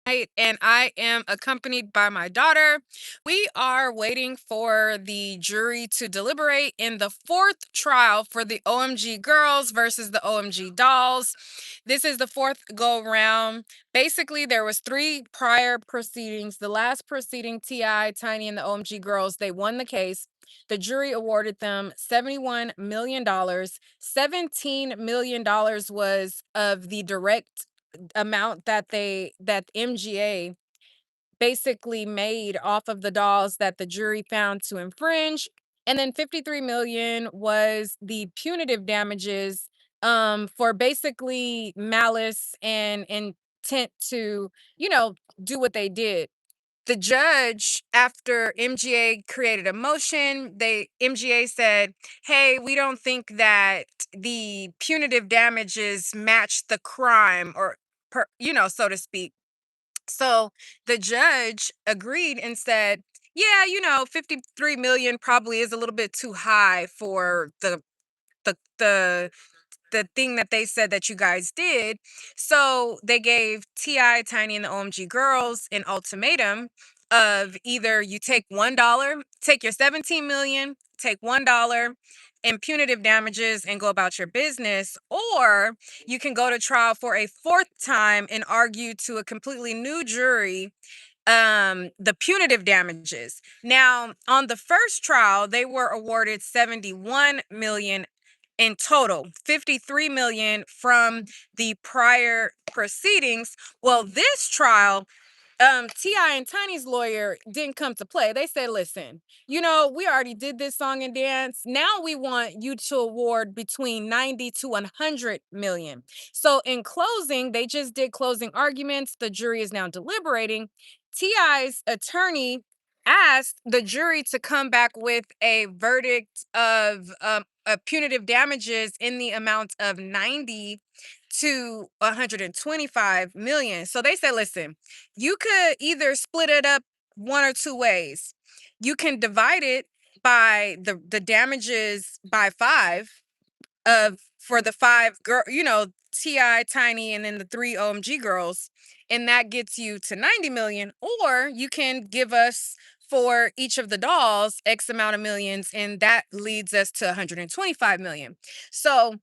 And I am accompanied by my daughter. We are waiting for the jury to deliberate in the fourth trial for the OMG girls versus the OMG dolls. This is the fourth go round. Basically, there was 3 prior proceedings. The last proceeding, Ti, Tiny, and the OMG girls, they won the case. The jury awarded them $71 million. $17 million was of the direct amount that MGA basically made off of the dolls that the jury found to infringe, and then 53 million was the punitive damages for basically malice and intent to, do what they did. The judge, after MGA created a motion, MGA said, "Hey, we don't think that the punitive damages match the crime, or so to speak." So the judge agreed and said, "Yeah, 53 million probably is a little bit too high for the the the thing that they said that you guys did." So they gave Ti, Tiny, and the OMG girls an ultimatum of either you take $1, take your 17 million, take $1 in punitive damages and go about your business, or you can go to trial for a fourth time and argue to a completely new jury the punitive damages. Now, on the first trial, they were awarded 71 million in total, 53 million from the prior proceedings. Well, this trial, Ti and Tiny's lawyer didn't come to play. They said, "Listen, we already did this song and dance. Now we want you to award between 90 to 100 million." So in closing, they just did closing arguments. The jury is now deliberating. Ti's attorney asked the jury to come back with a verdict of punitive damages in the amount of 90 to 125 million. So they said, "Listen, you could either split it up one or two ways. You can divide it by the damages by 5 of for the 5 girl, Ti, Tiny, and then the 3 OMG girls, and that gets you to 90 million, or you can give us for each of the dolls X amount of millions, and that leads us to 125 million." So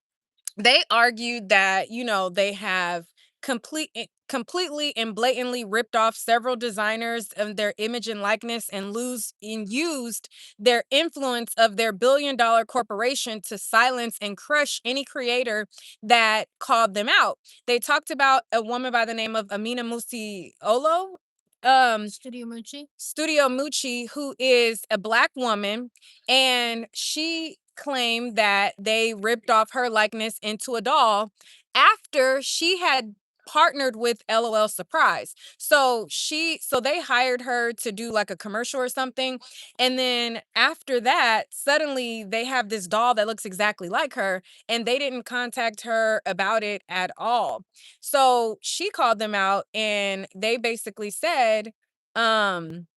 they argued that, they have completely and blatantly ripped off several designers of their image and likeness, and used their influence of their billion-dollar corporation to silence and crush any creator that called them out. They talked about a woman by the name of Amina Musiolo, Studio Mucci, who is a Black woman, and she claimed that they ripped off her likeness into a doll after she had partnered with LOL Surprise. So they hired her to do like a commercial or something, and then after that, suddenly they have this doll that looks exactly like her, and they didn't contact her about it at all. So she called them out, and um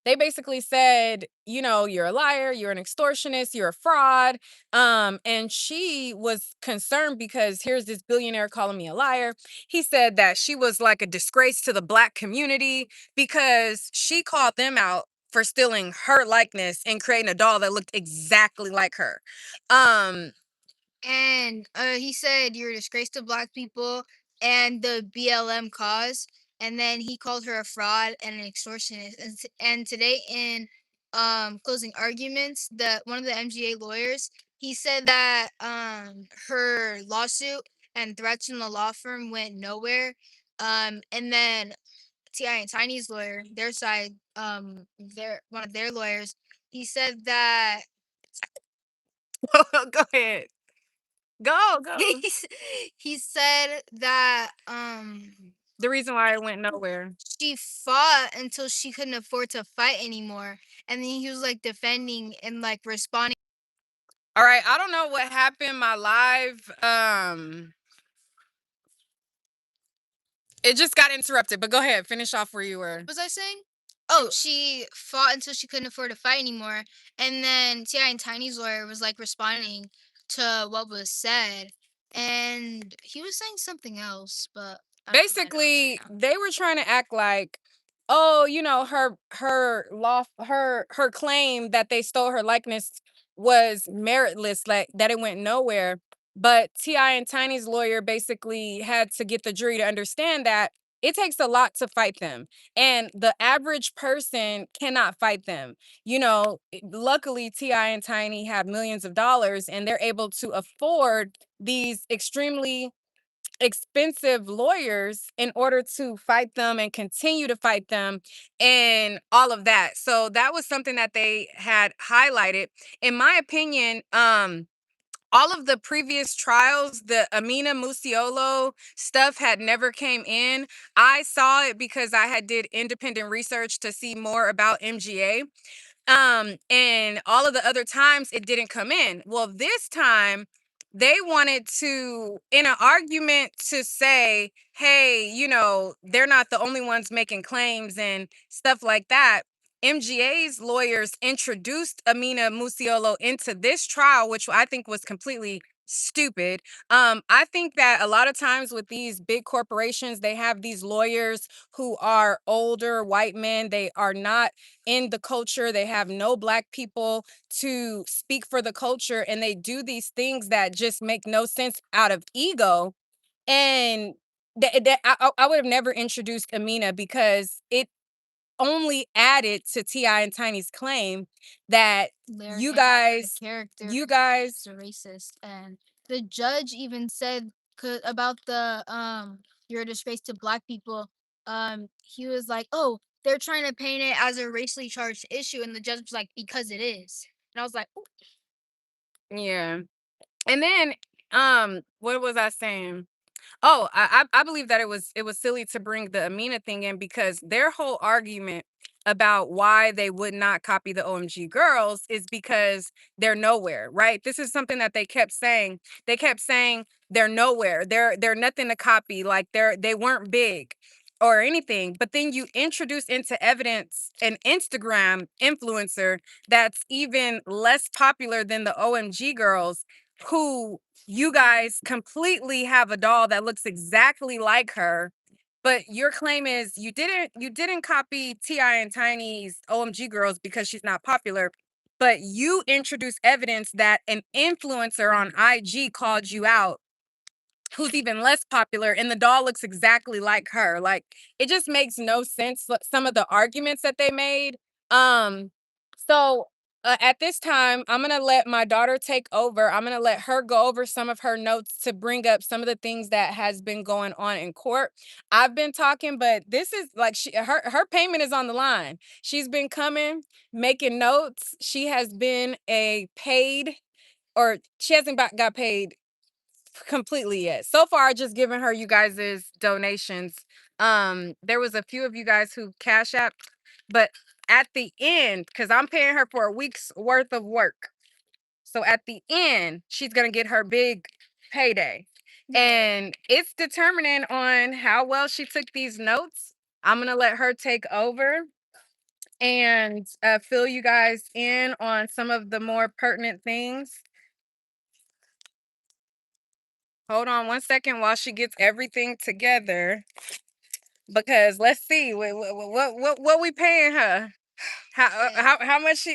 they basically said, "You're a liar, you're an extortionist, you're a fraud." And she was concerned because here's this billionaire calling me a liar. He said that she was like a disgrace to the Black community because she called them out for stealing her likeness and creating a doll that looked exactly like her. Um, And he said you're a disgrace to Black people and the BLM cause. And then he called her a fraud and an extortionist. And today in closing arguments, the one of the MGA lawyers, he said that her lawsuit and threats from the law firm went nowhere. And then Ti and Tiny's lawyer, their side, their one of their lawyers, he said that go ahead. Go. He's he said that The reason why it went nowhere. she fought until she couldn't afford to fight anymore, and then he was like defending and like responding. All right, I don't know what happened. My live, it just got interrupted. But go ahead, finish off where you were. What was I saying? Oh, she fought until she couldn't afford to fight anymore, and then Ti and Tiny's lawyer was like responding to what was said, and he was saying something else, but Basically, they were trying to act like, oh, her claim that they stole her likeness was meritless, like that it went nowhere. But Ti and Tiny's lawyer basically had to get the jury to understand that it takes a lot to fight them, and the average person cannot fight them. Luckily Ti and Tiny have millions of dollars, and they're able to afford these extremely expensive lawyers in order to fight them and continue to fight them and all of that. So that was something that they had highlighted. In my opinion, all of the previous trials, the Amina Musiolo stuff had never came in. I saw it because I had did independent research to see more about MGA. And all of the other times it didn't come in. Well, this time they wanted to, in an argument, to say, hey, they're not the only ones making claims and stuff like that. MGA's lawyers introduced Amina Musiolo into this trial, which I think was completely stupid. I think that a lot of times with these big corporations, they have these lawyers who are older white men. They are not in the culture. They have no black people to speak for the culture, and they do these things that just make no sense out of ego. And I would have never introduced Amina because it only added to Ti and Tiny's claim that Their you the guys, character you guys, is a racist, and the judge even said about the you're a disgrace to black people. He was like, "Oh, they're trying to paint it as a racially charged issue," and the judge was like, "Because it is." And I was like, "Ooh, yeah. And then, what was I saying? Oh, I believe that it was silly to bring the Amina thing in because their whole argument about why they would not copy the OMG girls is because they're nowhere, right? This is something that they kept saying. They kept saying they're nowhere. They're nothing to copy. Like they weren't big or anything. But then you introduce into evidence an Instagram influencer that's even less popular than the OMG girls, who you guys completely have a doll that looks exactly like her, but your claim is you didn't copy Ti and Tiny's OMG girls because she's not popular, but you introduce evidence that an influencer on IG called you out who's even less popular, and the doll looks exactly like her. Like, it just makes no sense, some of the arguments that they made. Um so at this time, I'm gonna let my daughter take over. I'm gonna let her go over some of her notes to bring up some of the things that has been going on in court. I've been talking, but this is like her payment is on the line. She's been coming, making notes. She has been a paid, or she hasn't got paid completely yet. So far, just giving her you guys' donations. There was a few of you guys who cash app, but at the end, because I'm paying her for a week's worth of work. So at the end, she's gonna get her big payday. And it's determining on how well she took these notes. I'm gonna let her take over and fill you guys in on some of the more pertinent things. Hold on one second while she gets everything together, because let's see what we paying her. How much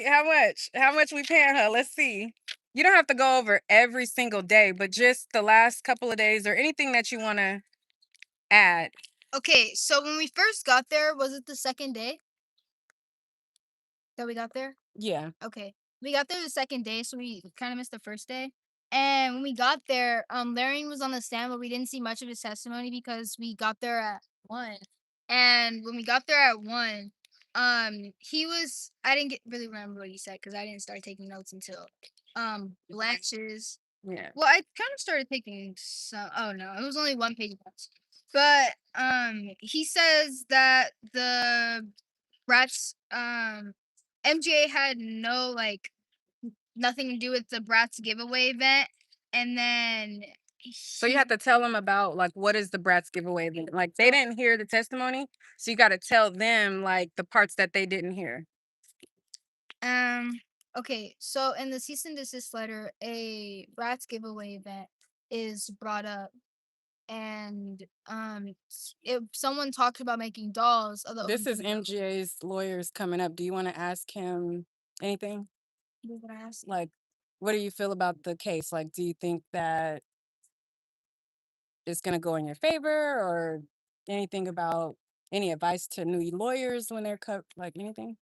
how much we paying her? Let's see. You don't have to go over every single day, but just the last couple of days or anything that you want to add. okay." So when we first got there, was it the second day that we got there? Yeah. Okay. We got there the second day, so we kind of missed the first day. And when we got there, Larry was on the stand, but we didn't see much of his testimony because we got there at 1. And when we got there at 1, he was I didn't really remember what he said because I didn't start taking notes until Blanche's. Yeah. Well, I kind of started taking some. Oh no, it was only 1 page notes. But he says that the Bratz MGA had no nothing to do with the Bratz giveaway event, and then So you have to tell them about, like, what is the Bratz giveaway then? Like, they didn't hear the testimony, so you got to tell them like the parts that they didn't hear. um okay, so in the cease and desist letter, a Bratz giveaway event is brought up. and if someone talks about making dolls of the This is OMG MGA's lawyers coming up. Do you want to ask him anything? what would I ask? Like, what do you feel about the case? Like, do you think that it's going to go in your favor, or anything about any advice to new lawyers when they're like anything?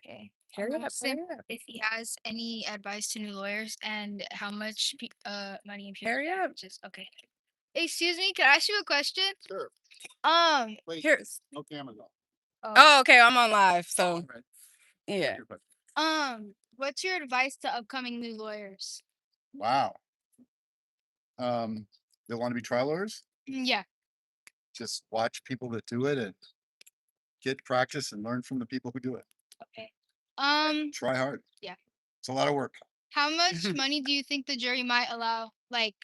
Okay. Hurry up, Ask hurry him up. if he has any advice to new lawyers and how much money and Hurry up. just okay. Excuse me, can I ask you a question? Sure. Wait, Here's. no camera though. Oh, okay. I'm on live. So, All right. yeah. Your question. What's your advice to upcoming new lawyers? Wow. They want to be trial lawyers? Yeah. Just watch people that do it and get practice and learn from the people who do it. Okay. Try hard. Yeah. It's a lot of work. How much money do you think the jury might allow, like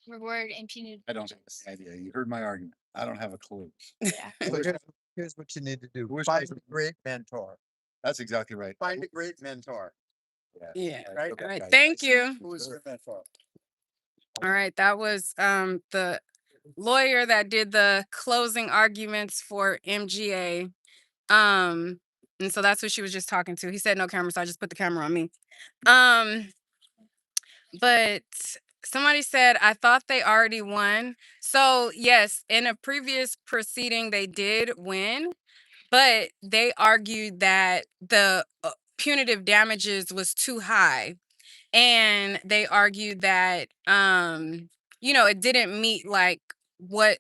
reward and punitive? I don't have any idea. You heard my argument. I don't have a clue. Yeah. So here's what you need to do. Where's Find my- a great mentor. That's exactly right. Find a great mentor. Yeah. Right. All right. Thank you. Who is your mentor? All right. That was the lawyer that did the closing arguments for MGA. And so that's who she was just talking to. He said no camera, so I just put the camera on me. But somebody said, I thought they already won. So yes, in a previous proceeding, they did win, but they argued that the punitive damages was too high. And they argued that it didn't meet like what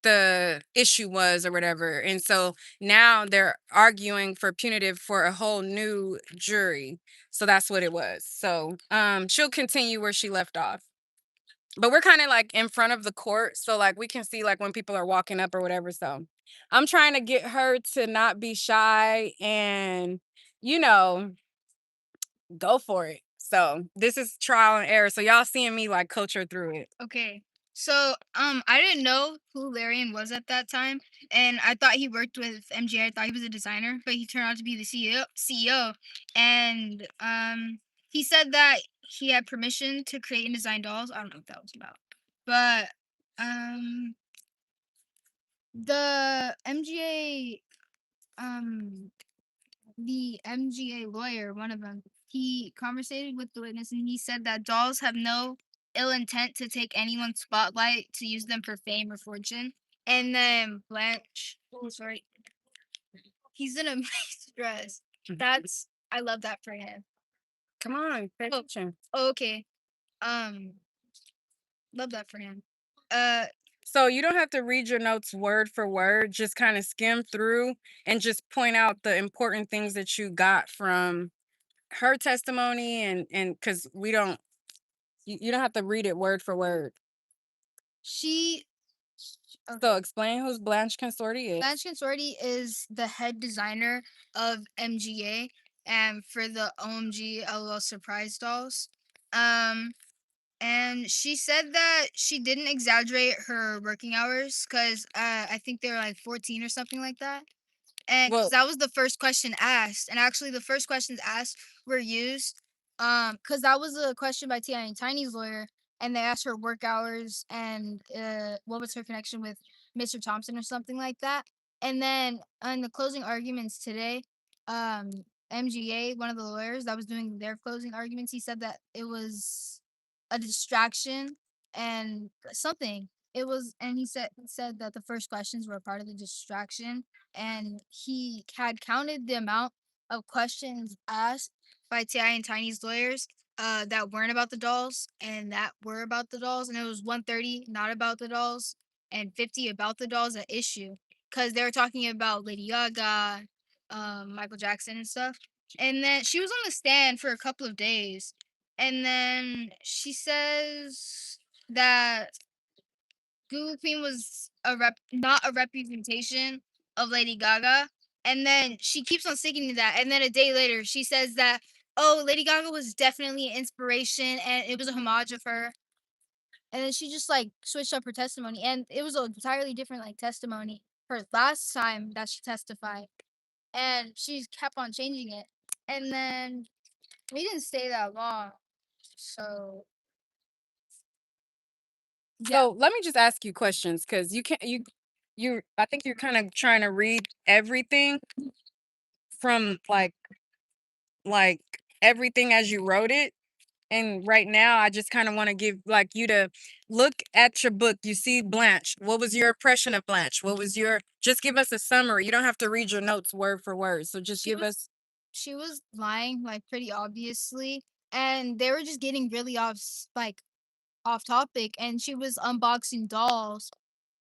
the issue was or whatever. And so now they're arguing for punitive for a whole new jury. So that's what it was. So she'll continue where she left off. But we're kind of like in front of the court, so like we can see like when people are walking up or whatever. So I'm trying to get her to not be shy and you know go for it. So this is trial and error. So y'all seeing me like coach her through it. Okay. So, I didn't know who Larian was at that time, and I thought he worked with MGA. I thought he was a designer, but he turned out to be the CEO. And he said that he had permission to create and design dolls. I don't know what that was about, but the MGA the MGA lawyer, one of them, he conversated with the witness and he said that dolls have no ill intent to take anyone's spotlight to use them for fame or fortune. And then Blanche, oh sorry, he's in a nice dress. That's I love that for him. Come on, pay Oh. attention. Okay, love that for him. Uh, So you don't have to read your notes word for word, just kind of skim through and just point out the important things that you got from her testimony and because we don't you don't have to read it word for word. she So explain who's Blanche Consorti is. Blanche Consorti is the head designer of MGA and for the OMG LOL Surprise dolls. And she said that she didn't exaggerate her working hours because I think they were like 14 or something like that. And 'cause Well, that was the first question asked. And actually, the first questions asked were used because that was a question by T.I. and Tiny's lawyer. And they asked her work hours and what was her connection with Mr. Thompson or something like that. And then in the closing arguments today, um, MGA, one of the lawyers that was doing their closing arguments, he said that it was a distraction and something. It was, and he said that the first questions were a part of the distraction, and he had counted the amount of questions asked by Ti and Tiny's lawyers that weren't about the dolls and that were about the dolls, and it was 130 not about the dolls and 50 about the dolls at issue because they were talking about Lady Gaga, Michael Jackson and stuff. And then she was on the stand for a couple of days, and then she says that Google Queen was not a representation of Lady Gaga. And then she keeps on sticking to that. And then a day later, she says that, oh, Lady Gaga was definitely an inspiration and it was a homage of her. And then she just like switched up her testimony. And it was an entirely different like testimony her last time that she testified. And she kept on changing it. And then we didn't stay that long. So Yeah. So let me just ask you questions because you I think you're kind of trying to read everything from like everything as you wrote it. And right now I just kind of want to give like you to look at your book. You see Blanche. What was your impression of Blanche? What was your just give us a summary. You don't have to read your notes word for word. So just She give was us she was lying like pretty obviously, and they were just getting really like off topic, and she was unboxing dolls,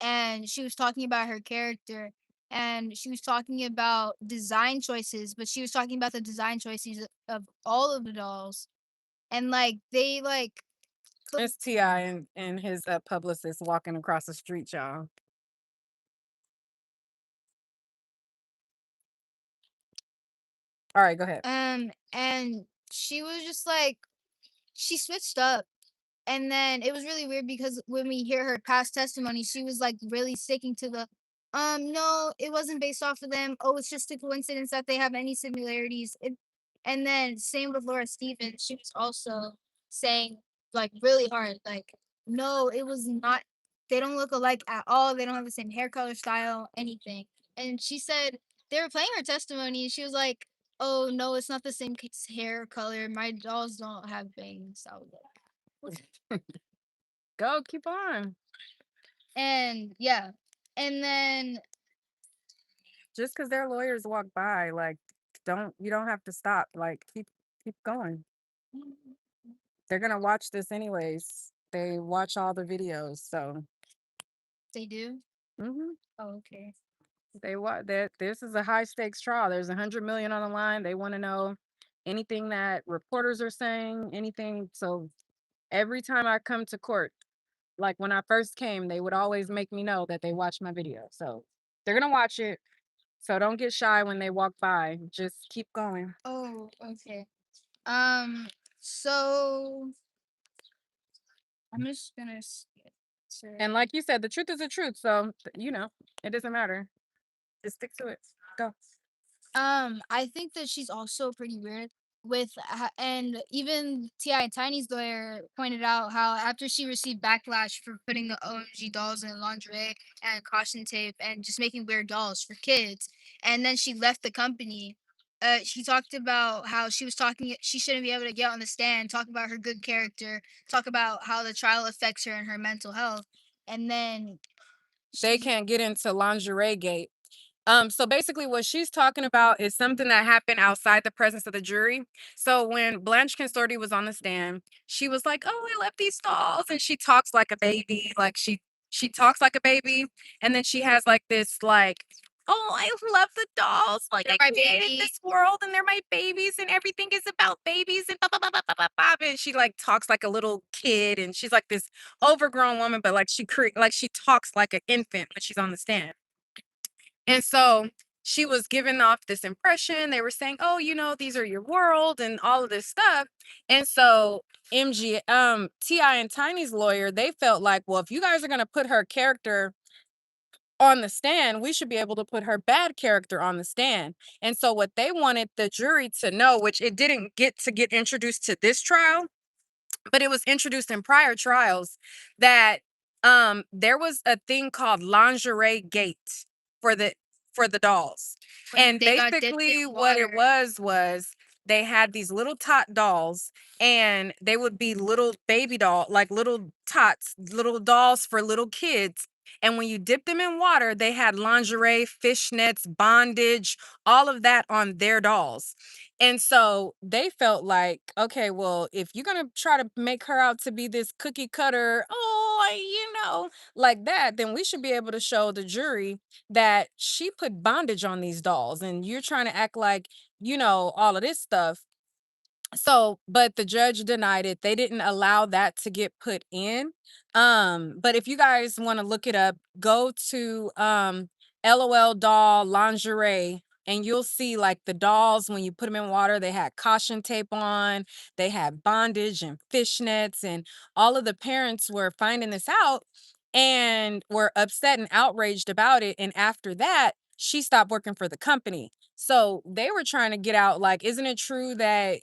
and she was talking about her character, and she was talking about design choices, but she was talking about the design choices of all of the dolls, and like they like it's T.I. and his publicist walking across the street, y'all. All right, go ahead. and she was just like she switched up. And then it was really weird because when we hear her past testimony, she was like really sticking to the no, it wasn't based off of them. Oh, it's just a coincidence that they have any similarities. And then same with Laura Stevens, she was also saying like really hard, like, no, it was not, they don't look alike at all. They don't have the same hair color, style, anything. And she said they were playing her testimony and she was like, oh no, it's not the same hair color. My dolls don't have bangs. I was like, Go, keep on. and yeah. And then Just because their lawyers walk by, like, you don't have to stop. Like, keep going. They're gonna watch this anyways. They watch all the videos, so they do. hmm Oh, okay. they watch that. This is a high stakes trial. There's 100 million on the line. They want to know anything that reporters are saying, anything. So every time I come to court, like when I first came, they would always make me know that they watch my video. So they're gonna watch it. So don't get shy when they walk by. Just keep going. Oh, okay. Um, so I'm just gonna skip to And like you said, the truth is the truth. So it doesn't matter. Just stick to it. Go. I think that she's also pretty weird with and even Ti and Tiny's lawyer pointed out how after she received backlash for putting the OMG dolls in lingerie and caution tape and just making weird dolls for kids, and then she left the company. She talked about how she was talking. She shouldn't be able to get on the stand, talk about her good character, talk about how the trial affects her and her mental health, and then They she can't get into lingerie gate. So basically what she's talking about is something that happened outside the presence of the jury. So when Blanche Consorti was on the stand, she was like, "Oh, I love these dolls." And she talks like a baby. Like she talks like a baby. And then she has like this like, "Oh, I love the dolls. Like they're I my created baby. this world and they're my babies and everything is about babies and blah blah blah blah blah blah." blah." And she like talks like a little kid and she's like this overgrown woman, but like like she talks like an infant when she's on the stand. And so she was giving off this impression. They were saying, "Oh, these are your world and all of this stuff." And so Ti and Tiny's lawyer, they felt like, well, if you guys are gonna put her character on the stand, we should be able to put her bad character on the stand. And so what they wanted the jury to know, which it didn't get introduced to this trial, but it was introduced in prior trials, that there was a thing called lingerie gate for the dolls. When And they got dipped in basically what it water. was they had these little tot dolls, and they would be little baby doll, like little tots, little dolls for little kids. And when you dip them in water, they had lingerie, fishnets, bondage, all of that on their dolls. And so they felt like, okay, well, if you're going to try to make her out to be this cookie cutter, like that, then we should be able to show the jury that she put bondage on these dolls and you're trying to act like, all of this stuff. So, but the judge denied it. They didn't allow that to get put in. But if you guys want to look it up, go to LOL doll lingerie and you'll see like the dolls when you put them in water, they had caution tape on, they had bondage and fishnets, and all of the parents were finding this out and were upset and outraged about it. And after that, she stopped working for the company. So they were trying to get out, like, isn't it true that,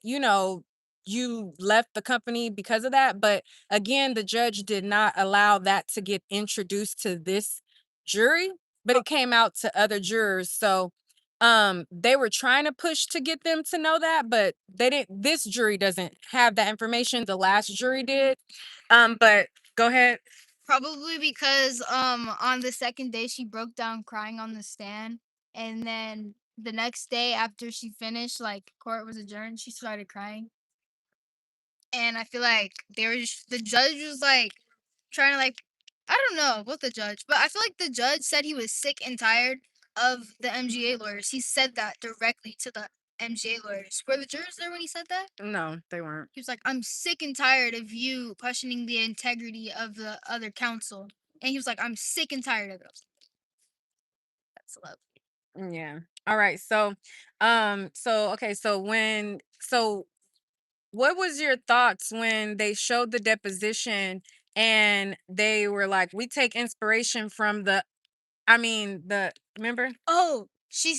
you left the company because of that. But again, the judge did not allow that to get introduced to this jury, but it came out to other jurors. So they were trying to push to get them to know that, but they didn't. This jury doesn't have that information. The last jury did. But go ahead. Probably because on the second day she broke down crying on the stand, and then the next day after she finished, like court was adjourned, she started crying. And I feel like the judge was like trying to like, I don't know about the judge, but I feel like the judge said he was sick and tired of the MGA lawyers. He said that directly to the MGA lawyers. Were the jurors there when he said that? No, they weren't. He was like, I'm sick and tired of you questioning the integrity of the other counsel. And he was like, I'm sick and tired of it. I was like, that's love. Yeah. All right. So okay, so what was your thoughts when they showed the deposition and they were like, we take inspiration from the remember? Oh, she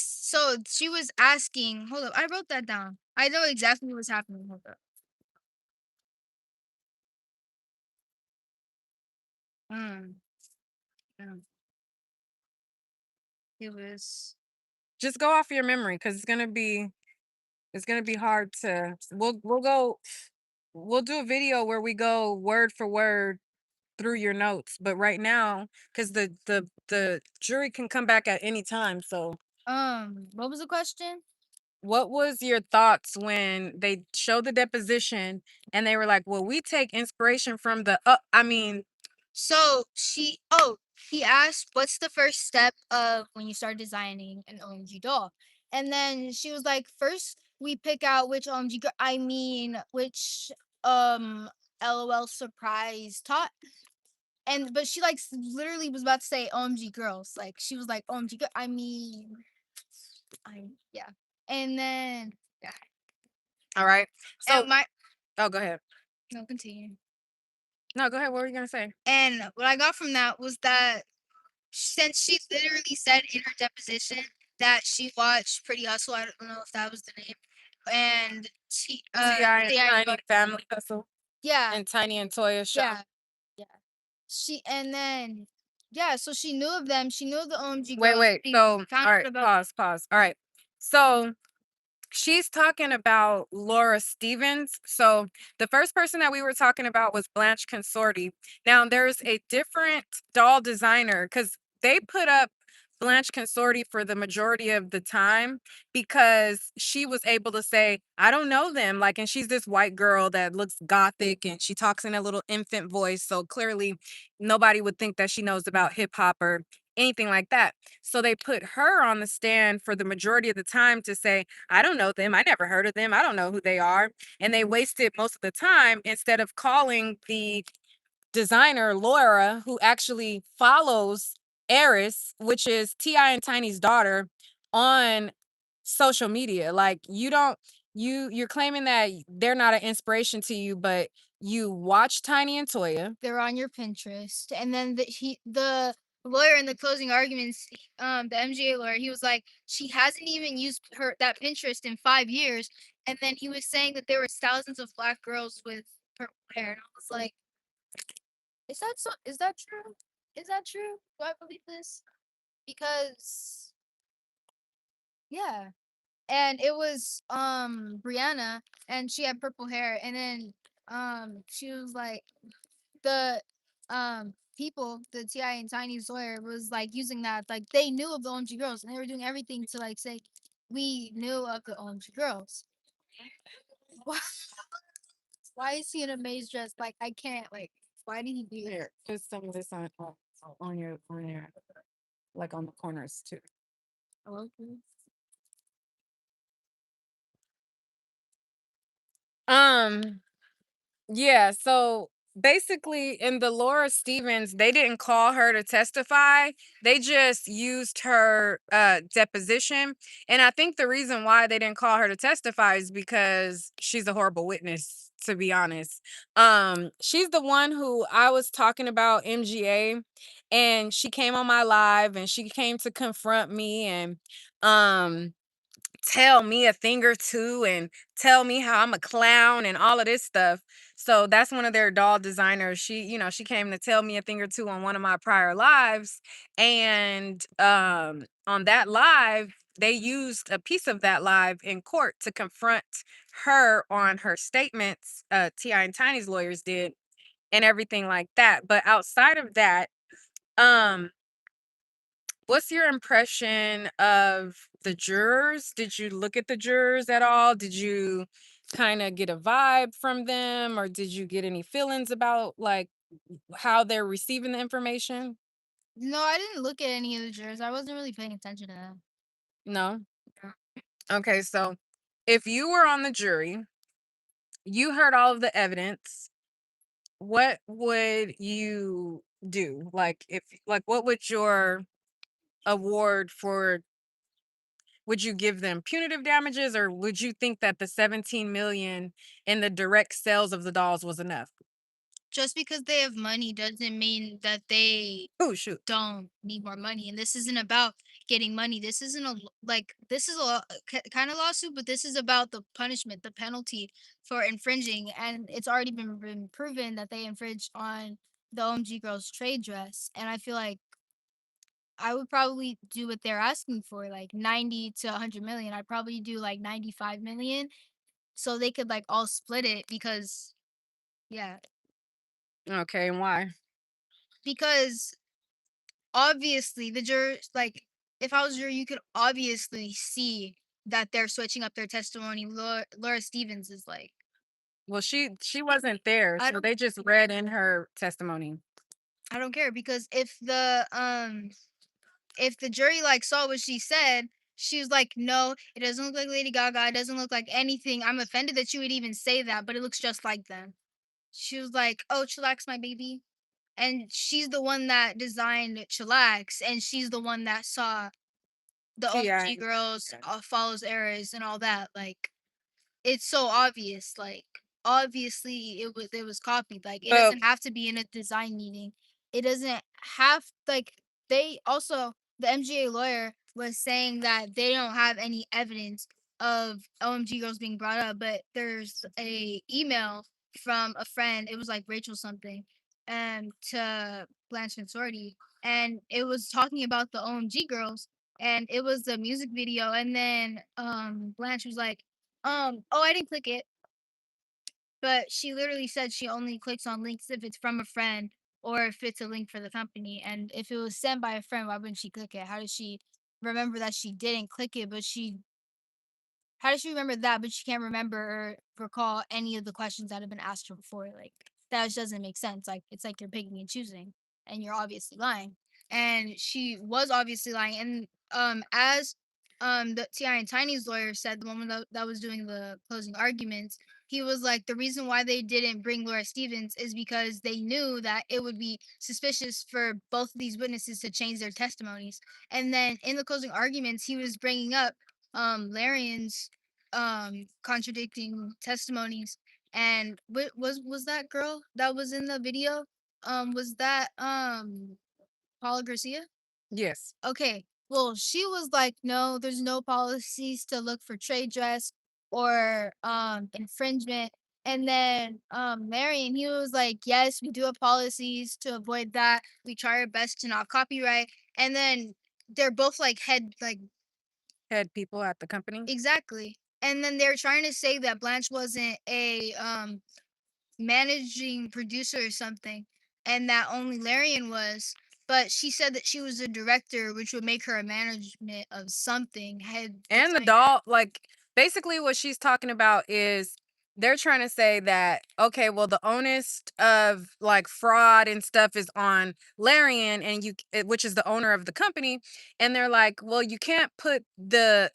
was asking. Hold up, I wrote that down. I know exactly what was happening. Hold up. Mm, yeah. It was. Just go off your memory because it's gonna be hard to we'll do a video where we go word for word through your notes. But right now, because the jury can come back at any time. So What was the question? what was your thoughts when they showed the deposition and they were like, well, we take inspiration from So he asked, "What's the first step of when you start designing an OMG doll?" And then she was like, "First, we pick out which OMG, I mean, which LOL surprise tot." And but she like literally was about to say OMG girls, like she was like OMG, I mean, yeah. And then yeah, all right. So and my oh, go ahead. no continue. No, go ahead. What were you gonna say? And what I got from that was that since she literally said in her deposition that she watched Pretty Hustle, I don't know if that was the name, and T.I. and T.I. Tiny Family Hustle yeah, and Tiny and Toya show. yeah, yeah. She and then yeah, so she knew of them. She knew of the OMG Wait, girls. wait. She So, found all out right, about pause. All right. So she's talking about Laura Stevens. So the first person that we were talking about was Blanche Consorti. Now there's a different doll designer because they put up Blanche Consorti for the majority of the time because she was able to say, I don't know them. Like, and she's this white girl that looks gothic and she talks in a little infant voice. So clearly nobody would think that she knows about hip hop or anything like that. So they put her on the stand for the majority of the time to say, I don't know them. I never heard of them. I don't know who they are. And they wasted most of the time instead of calling the designer, Laura, who actually follows Eris, which is T.I. and Tiny's daughter, on social media. Like you're claiming that they're not an inspiration to you, but you watch Tiny and Toya. they're on your Pinterest. And then the lawyer in the closing arguments, the MGA lawyer, he was like, she hasn't even used her that Pinterest in 5 years. And then he was saying that there was thousands of black girls with purple hair. And I was like, is that so? Is that true? Is that true? Do I believe this? Because yeah, and it was Brianna, and she had purple hair, and then she was like the people, the Ti and Tiny Sawyer was like using that, like they knew of the OMG girls, and they were doing everything to like say we knew of the OMG girls. Why, why is he in a maze dress? Like I can't like. Why did he do that? Here, put some of this on your like on the corners too. Okay. Um, yeah, so basically in the Laura Stevens, they didn't call her to testify. They just used her deposition. And I think the reason why they didn't call her to testify is because she's a horrible witness, to be honest. She's the one who I was talking about MGA, and she came on my live and she came to confront me, and um tell me a thing or two and tell me how I'm a clown and all of this stuff. So that's one of their doll designers. She came to tell me a thing or two on one of my prior lives. And on that live, they used a piece of that live in court to confront her on her statements. Ti and Tiny's lawyers did, and everything like that. But outside of that, um what's your impression of the jurors? Did you look at the jurors at all? Did you kind of get a vibe from them, or did you get any feelings about like how they're receiving the information? No, I didn't look at any of the jurors. I wasn't really paying attention to them. No. Okay, so if you were on the jury, you heard all of the evidence, what would you do? Like if like what would your award for, would you give them punitive damages, or would you think that the 17 million in the direct sales of the dolls was enough? Just because they have money doesn't mean that they Oh shoot. don't need more money. And this isn't about getting money. This isn't this is a kind of lawsuit, but this is about the punishment, the penalty for infringing. And it's already been proven that they infringed on the OMG girls trade dress. And I feel like I would probably do what they're asking for, like 90 to 100 million. I'd probably do like 95 million so they could like all split it because, yeah, Okay, and why? because obviously the jurors, like, if I was a juror, you could obviously see that they're switching up their testimony. Laura Stevens is like, Well, she wasn't there, I so don't, they just read in her testimony. I don't care because if the jury like saw what she said, she was like, no, it doesn't look like Lady Gaga. It doesn't look like anything. I'm offended that you would even say that, but it looks just like them. She was like, oh, chillax, my baby. And she's the one that designed chillax, and she's the one that saw the Ti. OMG girls, follows errors and all that. Like, it's so obvious. Like, obviously it was copied. Like, it But doesn't have to be in a design meeting. It doesn't have like they also the MGA lawyer was saying that they don't have any evidence of OMG girls being brought up, but there's a email from a friend. It was like Rachel something, to Blanche Consorti, and it was talking about the OMG girls, and it was the music video, and then Blanche was like, oh, I didn't click it. But she literally said she only clicks on links if it's from a friend or if it's a link for the company. And if it was sent by a friend, why wouldn't she click it? How does she remember that she didn't click it, but how does she remember that, but she can't remember or recall any of the questions that have been asked her before? Like, that just doesn't make sense. Like, it's like you're picking and choosing, and you're obviously lying. And she was obviously lying. And as the Ti and Tiny's lawyer said, the woman that was doing the closing arguments, he was like, the reason why they didn't bring Laura Stevens is because they knew that it would be suspicious for both of these witnesses to change their testimonies. And then in the closing arguments, he was bringing up Larian's contradicting testimonies. And was that girl that was in the video, was that Paula Garcia? yes. Okay, well, she was like, no, there's no policies to look for trade dress or infringement. And then Marion, he was like, yes, we do have policies to avoid that. We try our best to not copyright. And then they're both like Head people at the company. exactly. And then they're trying to say that Blanche wasn't a managing producer or something, and that only Larian was. But she said that she was a director, which would make her a management of something, head And the designer. doll, like basically what she's talking about is they're trying to say that, okay, well, the onus of like fraud and stuff is on Larian, and which is the owner of the company. And they're like, well, you can't put the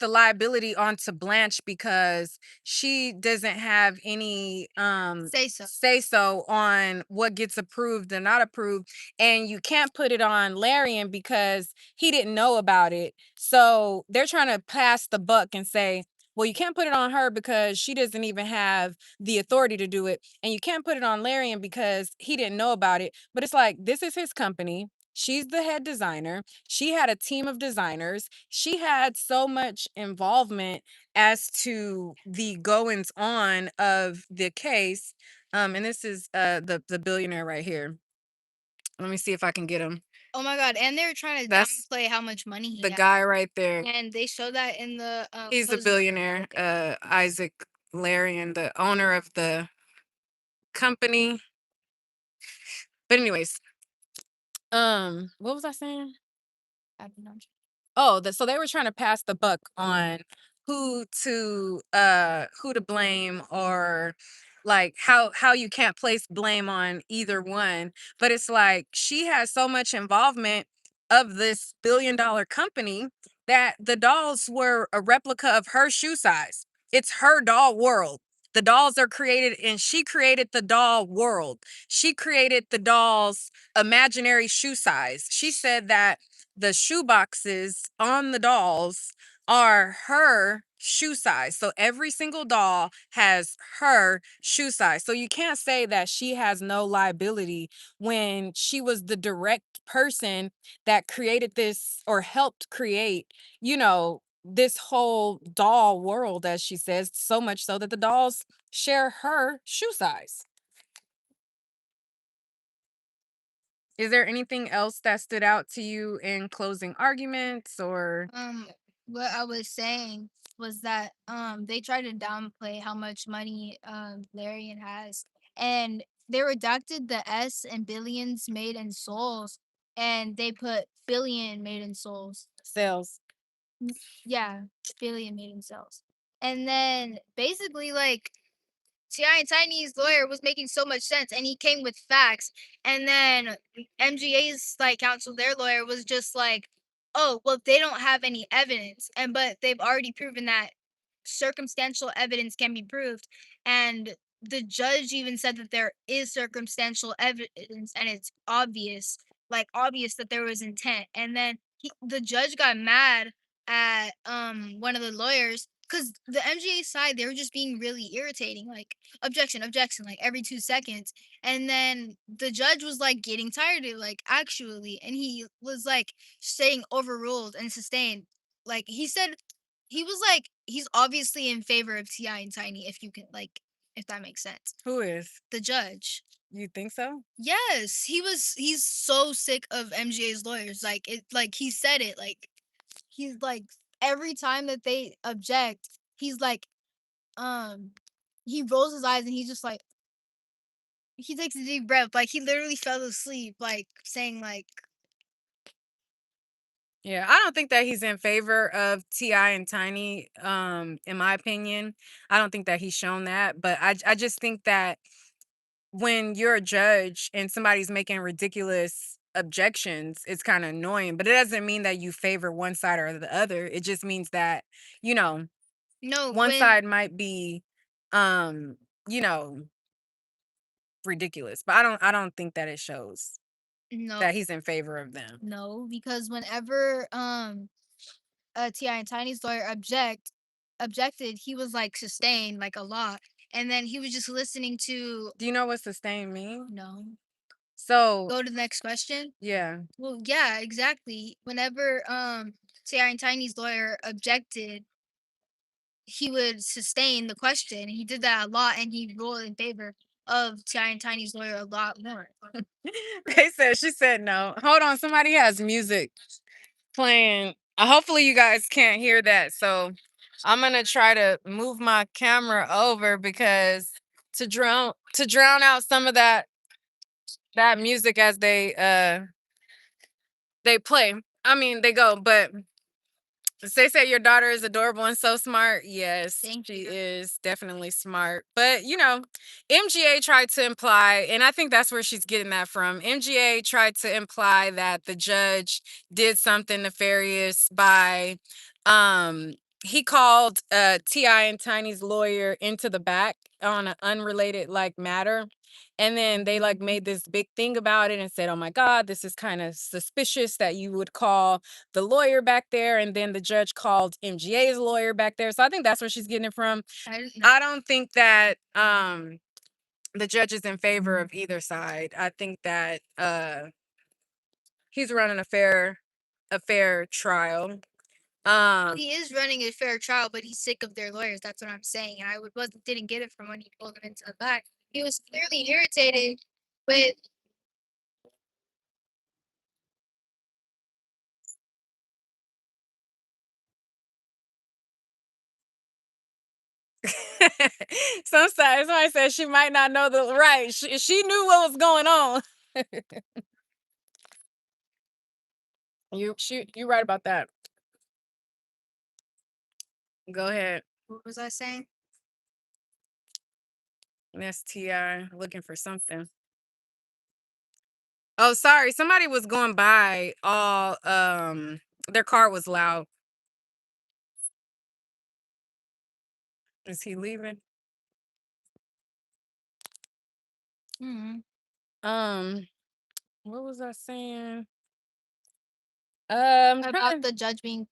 liability onto Blanche because she doesn't have any Say say so on what gets approved and not approved, and you can't put it on Larian because he didn't know about it. So they're trying to pass the buck and say, well, you can't put it on her because she doesn't even have the authority to do it, and you can't put it on Larian because he didn't know about it. But it's like, this is his company. She's the head designer. She had a team of designers. She had so much involvement as to the goings on of the case. And this is the billionaire right here. Let me see if I can get him. Oh my god! And they were trying to That's downplay how much money he the had, guy right there. and they showed that in the He's the closing billionaire, Isaac Larian, the owner of the company. But anyways, what was I saying? argument. Oh, so they were trying to pass the buck on who to blame, or like how you can't place blame on either one. But it's like she has so much involvement of this billion-dollar company that the dolls were a replica of her shoe size. It's her doll world. The dolls are created, and she created the doll world. She created the doll's imaginary shoe size. She said that the shoe boxes on the dolls are her shoe size. So every single doll has her shoe size. So you can't say that she has no liability when she was the direct person that created this, or helped create, this whole doll world, as she says, so much so that the dolls share her shoe size. Is there anything else that stood out to you in closing arguments, or What I was saying was that they tried to downplay how much money Larian has, and they redacted the S and billions made in souls, and they put billion made in souls. sales? Yeah, billion made in souls. And then basically like T.I. and Tiny's lawyer was making so much sense, and he came with facts. And then MGA's like counsel, their lawyer was just like, "Oh, well, they don't have any evidence, and but they've already proven that circumstantial evidence can be proved." And the judge even said that there is circumstantial evidence, and it's obvious, like obvious that there was intent. And then the judge got mad at one of the lawyers because the MGA side, they were just being really irritating, like objection, objection, like every 2 seconds. And then the judge was like getting tired of it, like actually, and he was like saying overruled and sustained. Like he said, he was like, he's obviously in favor of Ti and Tiny, if you can like, if that makes sense. Who is? The judge. You think so? Yes, he's so sick of MGA's lawyers. Like it, like he said it, like he's like every time that they object, he's like, he rolls his eyes and he's just like, he takes a deep breath, like he literally fell asleep, like saying like, Yeah, I don't think that he's in favor of Ti and Tiny. In my opinion, I don't think that he's shown that. But I just think that when you're a judge and somebody's making ridiculous objections, it's kind of annoying. But it doesn't mean that you favor one side or the other. It just means that, you know, no, one when side might be, um, you know, ridiculous. But I don't think that it shows no, that he's in favor of them. no, because whenever Ti and Tiny's lawyer objected, he was like sustained like a lot, and then he was just listening to Do you know what sustain means? no. So Go to the next question. yeah. Well, yeah, exactly. Whenever Ti and Tiny's lawyer objected, he would sustain the question. He did that a lot, and he ruled in favor of Ti and Tiny's lawyer a lot more. She said no. Hold on, somebody has music playing. Hopefully you guys can't hear that. So I'm gonna try to move my camera over because to drown out some of that music as they play. I mean they go, but say your daughter is adorable and so smart. Yes, Thank she you. is definitely smart. But MGA tried to imply, and I think that's where she's getting that from. MGA tried to imply that the judge did something nefarious by he called Ti and Tiny's lawyer into the back on an unrelated like matter. And then they like made this big thing about it and said, "Oh my God, this is kind of suspicious that you would call the lawyer back there." And then the judge called MGA's lawyer back there. So I think that's where she's getting it from. I didn't know. I don't think that the judge is in favor of either side. I think that he's running a fair trial. He is running a fair trial, but he's sick of their lawyers. That's what I'm saying. And didn't get it from when he pulled him into the back. He was clearly irritated with. Somebody said she might not know the right. She knew what was going on. You right about that. Go ahead. What was I saying? That's Ti looking for something. Oh, sorry. Somebody was going by. All their car was loud. Is he leaving? What was I saying? About the judge being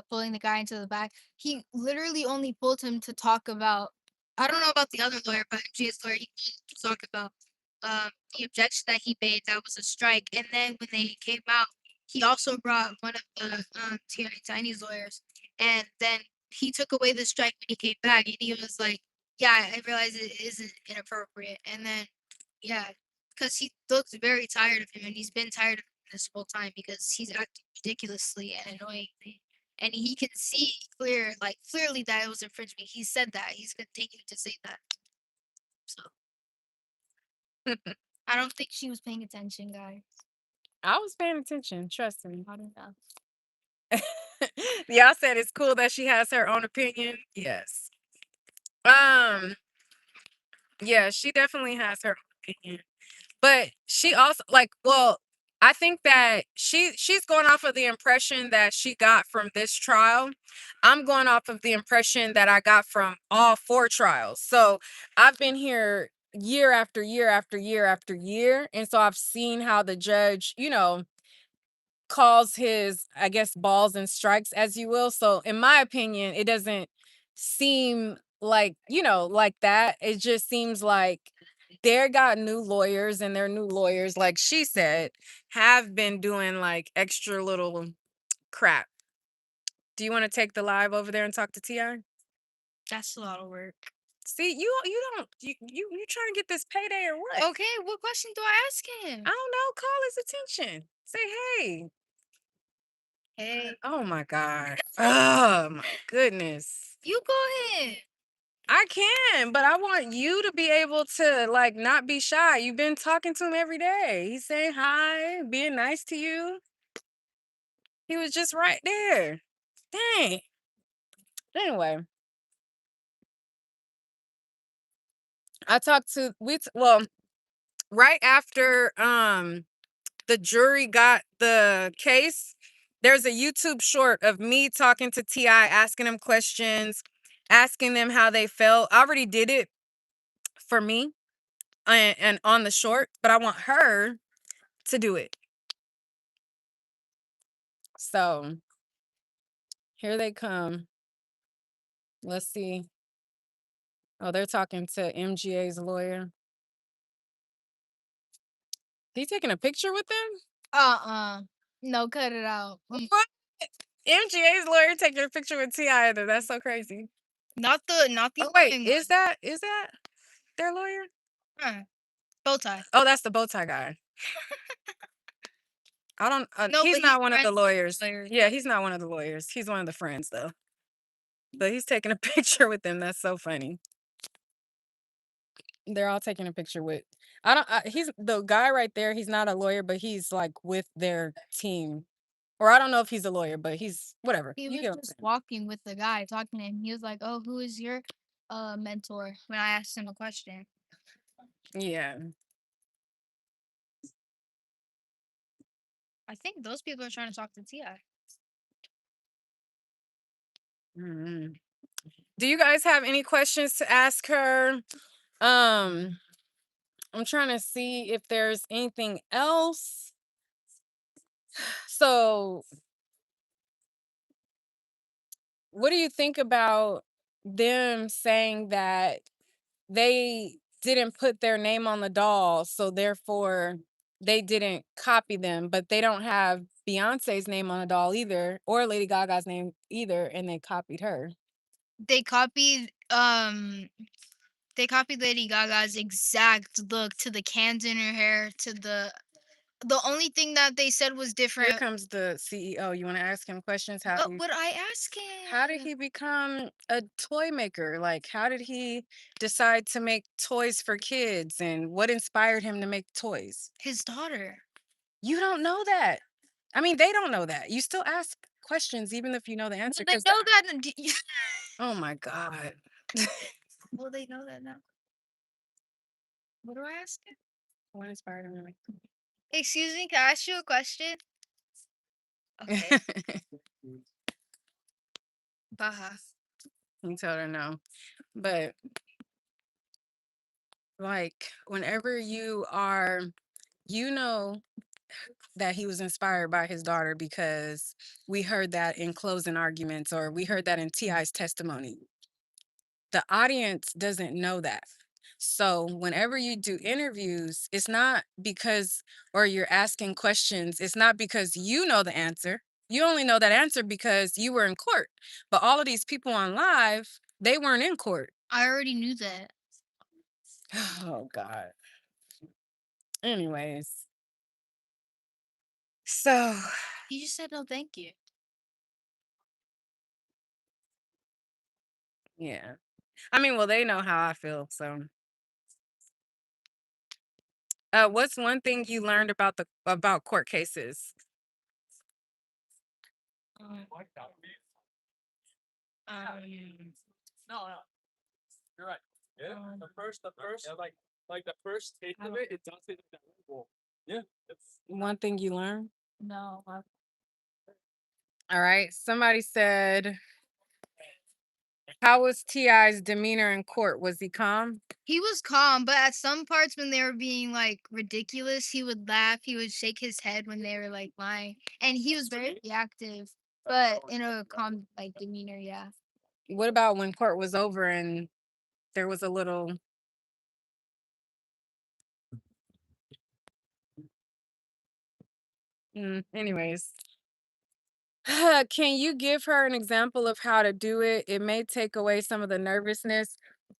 pulling the guy into the back. He literally only pulled him to talk about. I don't know about the other lawyer, but MG's lawyer, he pulled to talk about the objection that he made that was a strike. And then when they came out, he also brought one of the Tiny's lawyers, and then he took away the strike when he came back, and he was like, "Yeah, I realize it isn't inappropriate." And then, yeah, because he looks very tired of him, and he's been tired of him this whole time because he's acting ridiculously and annoyingly. And he can see clearly that it was infringement. He said that. He's continuing to say that. So I don't think she was paying attention, guys. I was paying attention. Trust me. I don't know. Y'all said it's cool that she has her own opinion. Yes. Yeah, she definitely has her own opinion. But she also I think that she's going off of the impression that she got from this trial. I'm going off of the impression that I got from all 4 trials. So I've been here year after year after year after year. And so I've seen how the judge, calls his, I guess, balls and strikes, as you will. So in my opinion, it doesn't seem like, like that. It just seems like they got new lawyers, and their new lawyers, like she said, have been doing like extra little crap. Do you want to take the live over there and talk to Ti? That's a lot of work. See, you trying to get this payday or what? Okay, what question do I ask him? I don't know. Call his attention. Say hey. Hey, Oh my God. Oh my goodness. you go ahead. I can, but I want you to be able to like not be shy. You've been talking to him every day. He's saying hi, being nice to you. He was just right there. Dang. Anyway, I talked to right after the jury got the case, there's a YouTube short of me talking to Ti, asking him questions, asking them how they felt. I already did it for me and on the short, but I want her to do it. So here they come. Let's see. Oh, they're talking to MGA's lawyer. He taking a picture with them? No, cut it out. What? MGA's lawyer taking a picture with Ti either. That's so crazy. Not the. Oh wait, is that their lawyer? Bow tie. Oh, that's the bow tie guy. I don't. No, he's but not he's one of the friends with the lawyers. lawyers. Yeah, he's not one of the lawyers. He's one of the friends though. But he's taking a picture with them. That's so funny. They're all taking a picture with. I don't. He's the guy right there. He's not a lawyer, but he's like with their team. Or I don't know if he's a lawyer, but he's whatever. He You was get what I'm just saying. walking with the guy, talking to him. He was like, "Oh, who is your mentor?" When I asked him a question. Yeah. I think those people are trying to talk to Ti. Mhm. Do you guys have any questions to ask her? I'm trying to see if there's anything else. So, what do you think about them saying that they didn't put their name on the doll, so therefore they didn't copy them, but they don't have Beyonce's name on a doll either, or Lady Gaga's name either, and they copied her. They copied Lady Gaga's exact look, to the cans in her hair, to the only thing that they said was Here different. comes the CEO. You want to ask him questions? How What he, would I ask him? how did he become a toy maker? Like, how did he decide to make toys for kids, and what inspired him to make toys? His daughter. You don't know that. I mean, they don't know that. You still ask questions even if you know the answer. Well, they 'Cause know that. oh my God. Well, they know that now. What do I ask him? What inspired him to make Excuse me, can I ask you a question? Okay. Baja. You told her no. But like, whenever you know that he was inspired by his daughter because we heard that in closing arguments, or we heard that in T.I.'s testimony. The audience doesn't know that. So whenever you do interviews, it's not because, or you're asking questions, it's not because you know the answer. You only know that answer because you were in court. But all of these people on live, they weren't in court. I already knew that. Oh God. Anyways. So He just said no, thank you. yeah. I mean, well, they know how I feel, so what's one thing you learned about court cases? Um, No, no, you're right. Yeah, Um, the first, yeah, like the first taste of it, it does taste like that. Well, yeah, it's One thing you learned? no. All right. Somebody said, how was T.I.'s demeanor in court? Was he calm? He was calm, but at some parts when they were being like ridiculous, he would laugh. He would shake his head when they were like lying, and he was very reactive, but in a calm like demeanor. Yeah. What about when court was over and there was a little anyways. Can you give her an example of how to do it? It may take away some of the nervousness.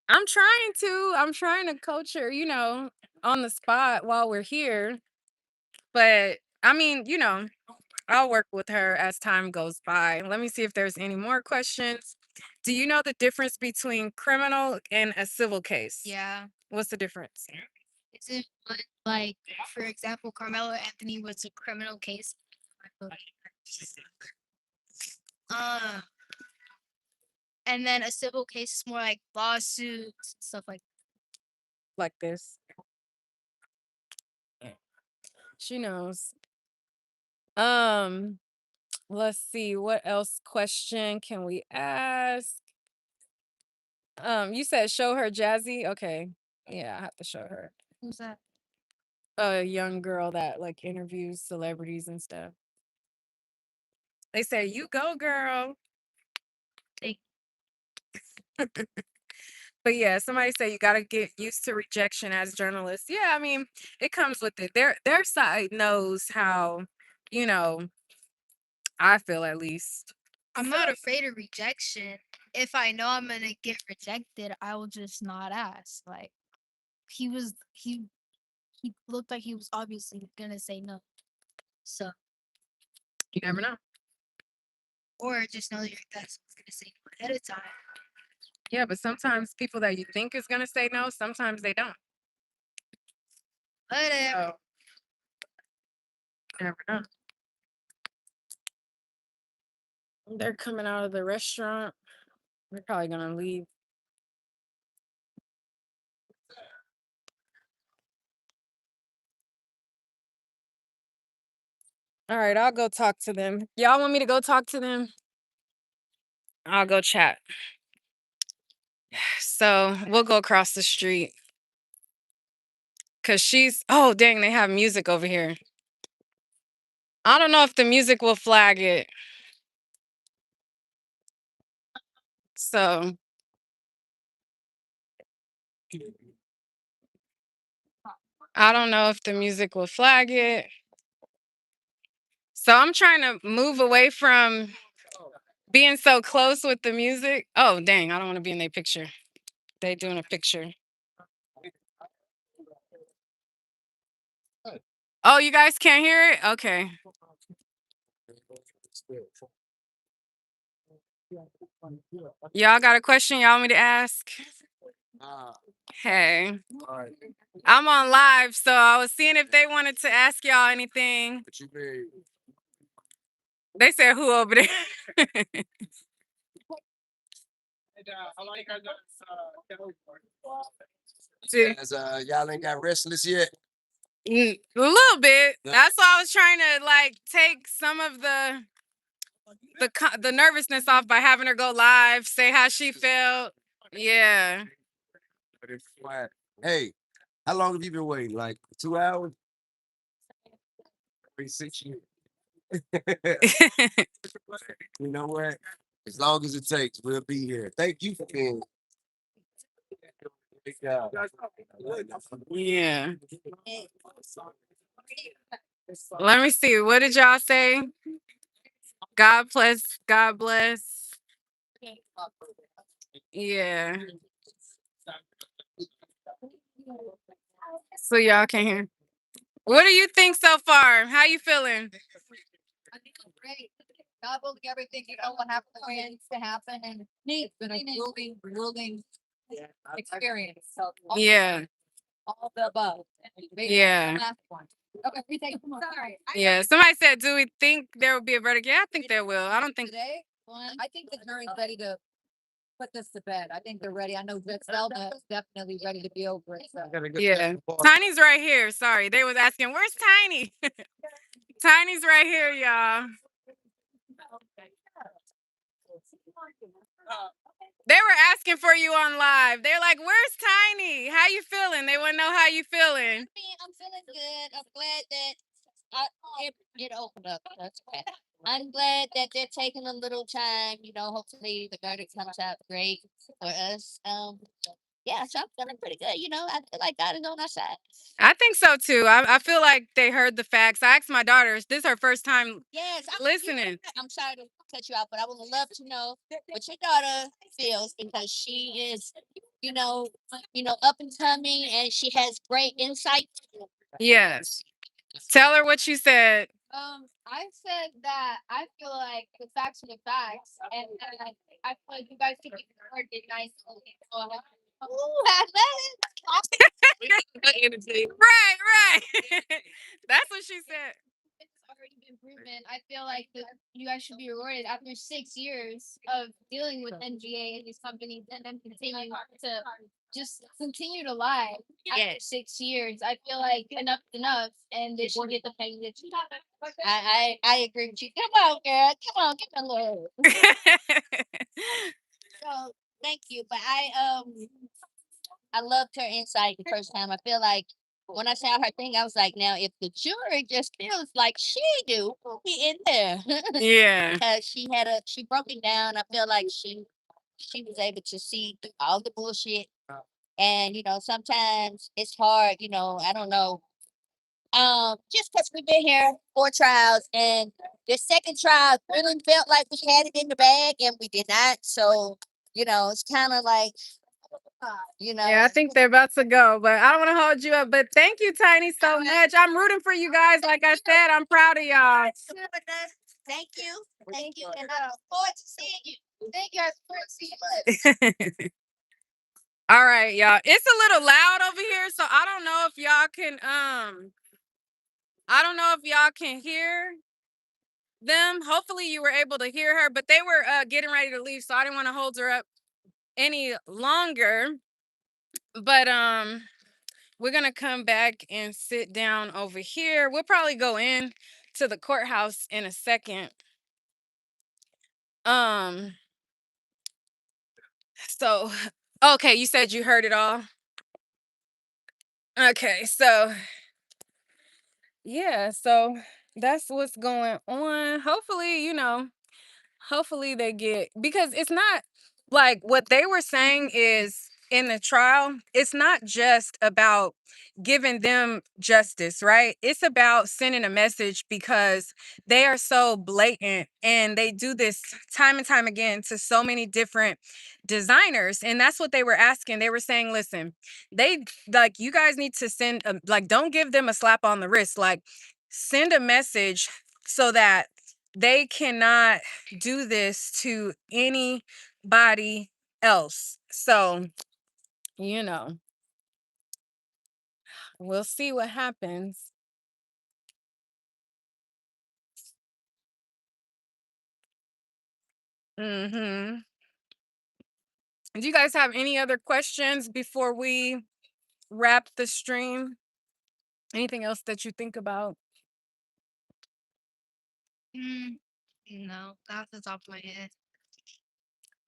I'm trying to coach her, on the spot while we're here. But I mean, I'll work with her as time goes by. Let me see if there's any more questions. Do you know the difference between criminal and a civil case? Yeah. What's the difference? Is it like, for example, Carmelo Anthony was a criminal case? Uh, and then a civil case is more like lawsuits, stuff Like this. She knows. Um, let's see, what else question can we ask? You said show her Jazzy. Okay. Yeah, I have to show her. Who's that? A young girl that like interviews celebrities and stuff. They say, you go, girl. Thank- But yeah, somebody said you gotta get used to rejection as journalists. Yeah, I mean, it comes with it. Their side knows how, you know, I feel at least. I'm not afraid of rejection. If I know I'm gonna get rejected, I will just not ask. Like he looked like he was obviously gonna say no. So You never know. or just know that that's gonna say no ahead of time. Yeah, but sometimes people that you think is gonna say no, sometimes they don't. Whatever. So you never know. They're coming out of the restaurant. They're probably gonna leave. All right, I'll go talk to them. Y'all want me to go talk to them? I'll go chat. So we'll go across the street. Cause oh dang, they have music over here. I don't know if the music will flag it. So I don't know if the music will flag it. So I'm trying to move away from being so close with the music. Oh, dang, I don't want to be in their picture. They doing a picture. Oh, you guys can't hear it? Okay. Y'all got a question y'all want me to ask? Hey, I'm on live, so I was seeing if they wanted to ask y'all anything. They said who over there? See, Y'all ain't got restless yet. a little bit. Yeah. That's why I was trying to like take some of the nervousness off by having her go live, say how she felt. Yeah. But it's quiet. Hey, how long have you been waiting? Like 2 hours? 6 years. You know what? As long as it takes, we'll be here. Thank you for being. Big job. Yeah. Let me see. What did y'all say? God bless. God bless. Yeah. So y'all can hear. What do you think so far? How you feeling? I think it's great. God will do everything you know what happens to happen, and it's been a grueling experience. So Yeah. all the above. Yeah. Last one. Okay, we take sorry. Yeah. Somebody said, do we think there will be a verdict? Yeah, I think there will. I don't think. Today, I think the jury's ready to put this to bed. I think they're ready. I know Judge Selma is definitely ready to be over it. So. Yeah. Tiny's right here. Sorry. They was asking, where's Tiny? Tiny's right here, y'all. They were asking for you on live. They're like, where's Tiny? How you feeling? They want to know how you feeling. I'm feeling good. I'm glad that it opened up. That's okay. I'm glad that they're taking a little time. You know, hopefully the verdict comes out great for us. Yeah, so I'm feeling pretty good. You know, I feel like God is on our side. I think so too. I feel like they heard the facts. I asked my daughter, this is her first time Yes, listening. I'm sorry to cut you out, but I would love to know what your daughter feels because she is, up and coming, and she has great insight. Yes. Tell her what you said. I said that I feel like the facts are the facts, and I feel like you guys could be recorded nicely. Ooh, I Right, right. That's what she said. It's already been proven. I feel like you guys should be rewarded after 6 years of dealing with NGA and these companies, and then continuing to just continue to lie. After 6 years, I feel like enough's enough, and they should get the pay that you. I agree with you. Come on, girl. Come on, give me a little. So thank you, but I loved her insight the first time. I feel like when I saw her thing, I was like, now if the jury just feels like she do, we'll be in there. Yeah. Because she broke it down. I feel like she was able to see through all the bullshit. And sometimes it's hard, I don't know. Just because we've been here 4 trials, and the second trial really felt like we had it in the bag and we did not. So, it's kind of like, Yeah, I think they're about to go, but I don't want to hold you up. But thank you, Tiny, so much. I'm rooting for you guys. Like I said, I'm proud of y'all. Thank you. Thank you. And I look forward to seeing you. Thank you. I look forward to seeing you. All right, y'all. It's a little loud over here, so I don't know if y'all can I don't know if y'all can hear them. Hopefully you were able to hear her, but they were getting ready to leave, so I didn't want to hold her up any longer. But we're gonna come back and sit down over here. We'll probably go in to the courthouse in a second. Um, so okay, you said you heard it all. Okay, so yeah, so that's what's going on. Hopefully, hopefully they get, because it's not like what they were saying is in the trial, it's not just about giving them justice, right? It's about sending a message because they are so blatant and they do this time and time again to so many different designers. And that's what they were asking. They were saying, listen, they like, you guys need to send a, like, don't give them a slap on the wrist, like, send a message so that they cannot do this to anybody else. So, you know, we'll see what happens. Mm-hmm. Do you guys have any other questions before we wrap the stream? Anything else that you think about? No, off the top of my head.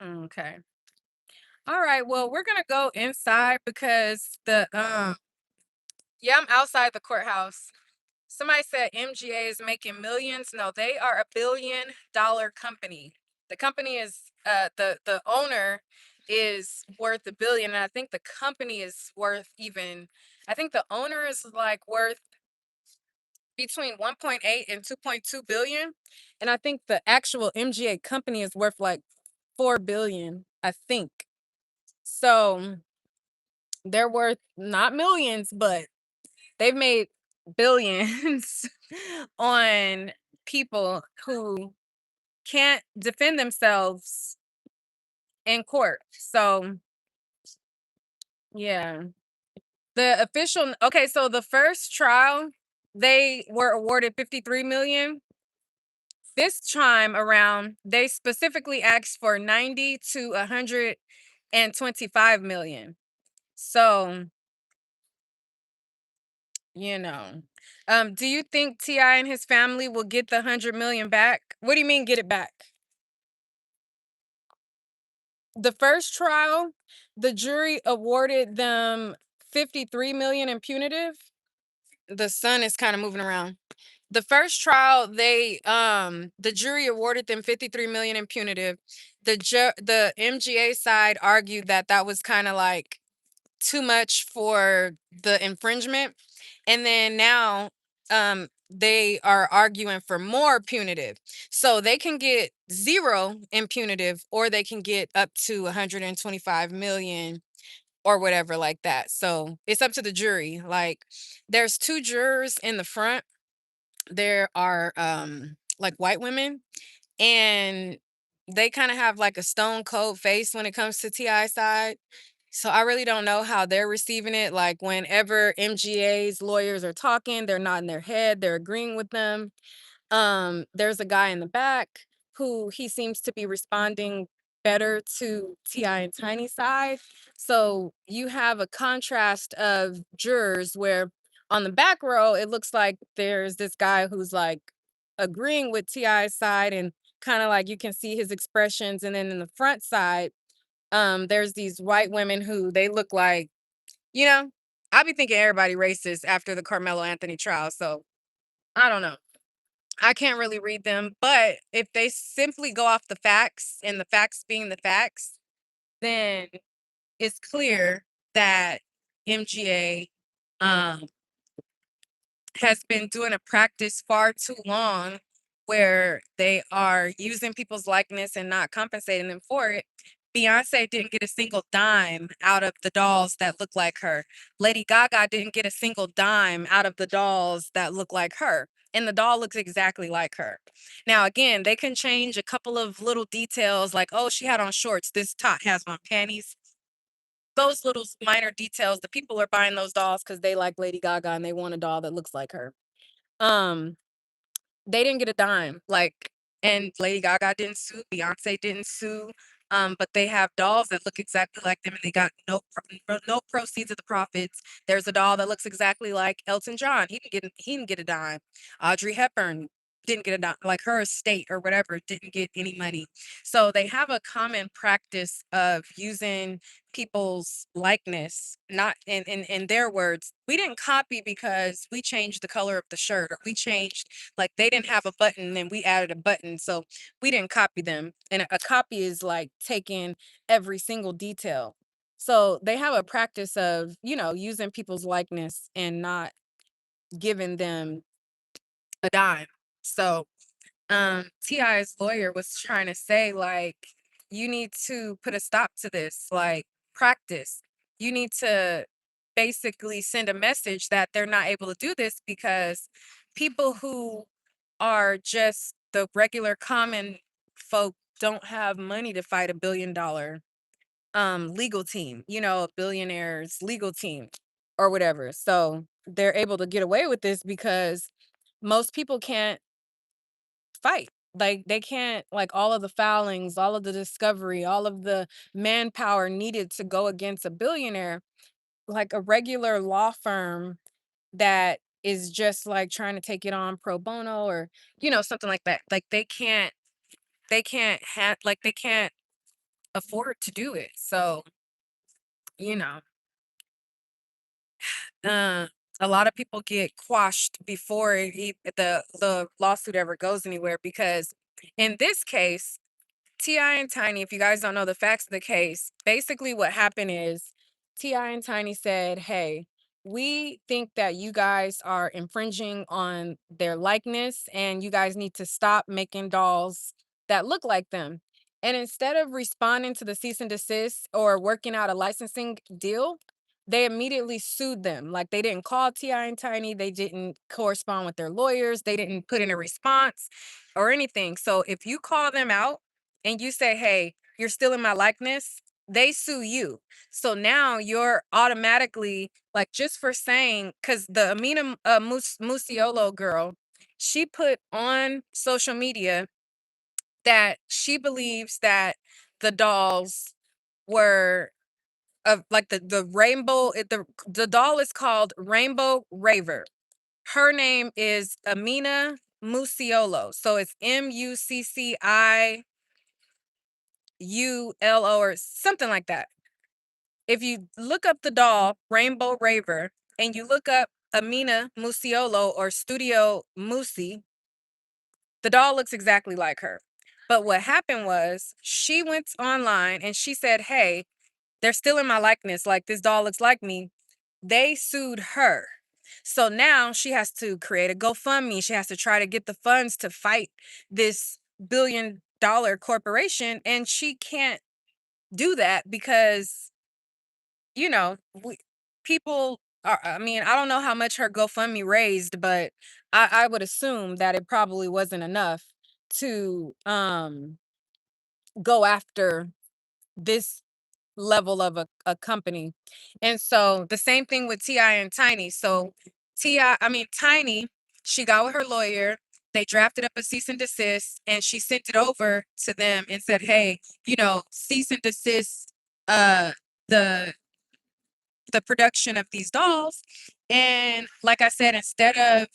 Okay. All right. Well, we're gonna go inside because the yeah, I'm outside the courthouse. Somebody said MGA is making millions. No, they are a $1 billion company. The company is the owner is worth $1 billion, and I think the company is worth even. I think the owner is like worth between 1.8 and 2.2 billion, and I think the actual MGA company is worth like 4 billion. I think so. They're worth not millions, but they've made billions on people who can't defend themselves in court. So, yeah. The official okay, so the first trial, they were awarded 53 million. This time around, they specifically asked for 90 to 125 million. So, you know. Do you think T.I. and his family will get the 100 million back? What do you mean get it back? The first trial, the jury awarded them 53 million in punitive. The sun is kind of moving around. The first trial, the jury awarded them 53 million in punitive. The MGA side argued that that was kind of like too much for the infringement. And then now they are arguing for more punitive. So they can get 0 in punitive or they can get up to 125 million or whatever like that. So it's up to the jury. Like there's 2 jurors in the front. There are like white women, and they kind of have like a stone cold face when it comes to TI side. So I really don't know how they're receiving it. Like whenever MGA's lawyers are talking, they're nodding their head, they're agreeing with them. There's a guy in the back who he seems to be responding better to Ti and Tiny side. So you have a contrast of jurors where on the back row it looks like there's this guy who's like agreeing with Ti's side and kind of like you can see his expressions, and then in the front side there's these white women who they look like, you know, I be thinking everybody racist after the Carmelo Anthony trial. So I don't know. I can't really read them, but if they simply go off the facts and the facts being the facts, then it's clear that MGA um, has been doing a practice far too long where they are using people's likeness and not compensating them for it. Beyonce didn't get a single dime out of the dolls that look like her. Lady Gaga didn't get a single dime out of the dolls that look like her. And the doll looks exactly like her. Now, again, they can change a couple of little details like, oh, she had on shorts. This top has on panties. Those little minor details, the people are buying those dolls because they like Lady Gaga and they want a doll that looks like her. Um, they didn't get a dime. Like, and Lady Gaga didn't sue, Beyonce didn't sue. But they have dolls that look exactly like them, and they got no proceeds of the profits. There's a doll that looks exactly like Elton John. He didn't get a dime. Audrey Hepburn didn't get a dime. Like her estate or whatever didn't get any money. So they have a common practice of using people's likeness, not in their words. We didn't copy because we changed the color of the shirt, or we changed, like they didn't have a button and we added a button, so we didn't copy them. And a copy is like taking every single detail. So they have a practice of, using people's likeness and not giving them a dime. So Ti's lawyer was trying to say, like, you need to put a stop to this, like, practice. You need to basically send a message that they're not able to do this because people who are just the regular common folk don't have money to fight $1 billion legal team, a billionaire's legal team or whatever. So they're able to get away with this because most people can't fight. Like they can't, like, all of the foulings, all of the discovery, all of the manpower needed to go against a billionaire, like a regular law firm that is just like trying to take it on pro bono or something like that. Like they can't afford to do it. So, you know, uh a lot of people get quashed before the lawsuit ever goes anywhere because in this case, T.I. and Tiny, if you guys don't know the facts of the case, basically what happened is T.I. and Tiny said, hey, we think that you guys are infringing on their likeness and you guys need to stop making dolls that look like them. And instead of responding to the cease and desist or working out a licensing deal, they immediately sued them. Like they didn't call T.I. and Tiny, they didn't correspond with their lawyers, they didn't put in a response or anything. So if you call them out, and you say, hey, you're still in my likeness, they sue you. So now you're automatically, like, just for saying, because the Amina Musiolo girl, she put on social media that she believes that the dolls were of like the rainbow, the doll is called Rainbow Raver. Her name is Amina Musiolo. So it's Mucciolo or something like that. If you look up the doll Rainbow Raver and you look up Amina Musiolo or Studio Musi, the doll looks exactly like her. But what happened was she went online and she said, hey, they're still in my likeness. Like this doll looks like me. They sued her. So now she has to create a GoFundMe. She has to try to get the funds to fight this $1 billion corporation. And she can't do that because, you know, we, people are, I mean, I don't know how much her GoFundMe raised, but I would assume that it probably wasn't enough to go after this level of a company. And so the same thing with Ti and Tiny. So Tiny, she got with her lawyer, they drafted up a cease and desist and she sent it over to them and said, hey, cease and desist uh the production of these dolls. And like I said, instead of